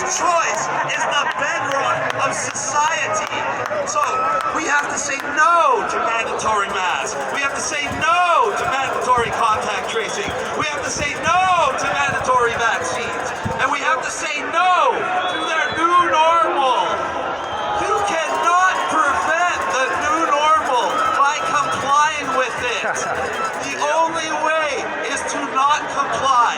choice is the bedrock of society. So we have to say no to mandatory masks. We have to say no to mandatory contact tracing. We have to say no to mandatory vaccines. And we have to say no to their new normal. You cannot prevent the new normal by complying with it. The only way is to not comply.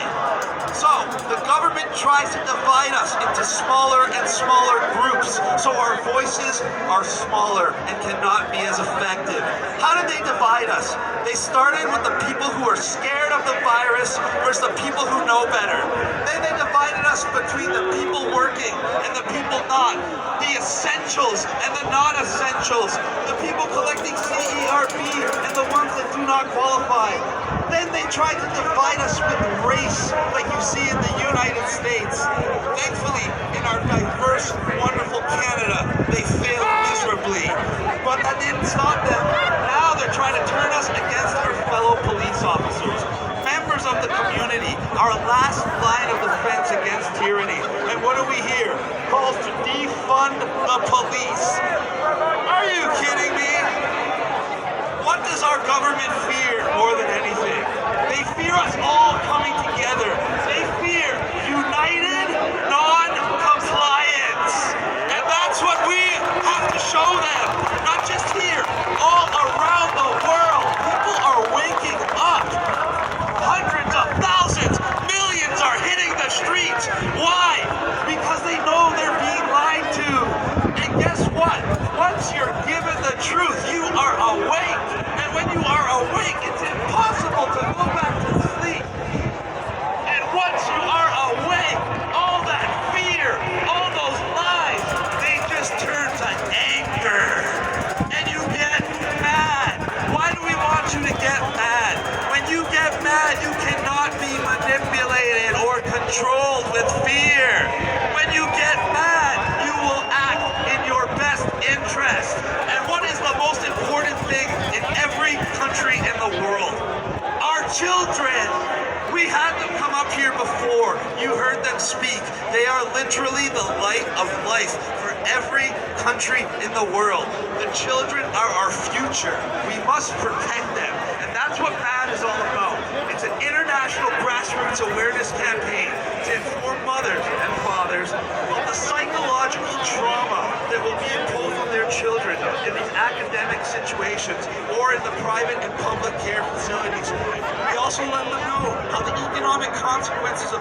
So, the government tries to divide us into smaller and smaller groups, so our voices are smaller and cannot be as effective. How did they divide us? They started with the people who are scared of the virus versus the people who know better. Then they divided us between the people working and the people not, the essentials and the non-essentials, the people collecting CERB and the ones that do not qualify. Then they tried to divide us with race, like you see in the United States. Thankfully, in our diverse, wonderful Canada, they failed miserably. But that didn't stop them. Now they're trying to turn us against our fellow police officers, members of the community, our last line of defense against tyranny. And what do we hear? Calls to defund the police. Are you kidding me? What does our government fear more than anything? They fear us all coming together. They fear united non-compliance. And that's what we have to show them. Not just here, all around the world. People are waking up. Hundreds of thousands, millions are hitting the streets. Why? Because they know they're being lied to. And guess what? Once you're given the truth, you are awake. And when you are awake, it's impossible to go back to sleep. And once you are awake, all that fear, all those lies, they just turn to anger. And you get mad. Why do we want you to get mad? When you get mad, you cannot be manipulated or controlled with fear. When you get mad, you will act in your best interest. And what is the most important thing in every country in the world? Our children. We had them come up here before. You heard them speak. They are literally the light of life for every country in the world. The children are our future. We must protect them. And that's what MAD is all about. It's an international grassroots awareness campaign to inform mothers and fathers about the psychological trauma that will be imposed on their children in these academic situations or in the private and public care facilities. We also let them know how the economic consequences of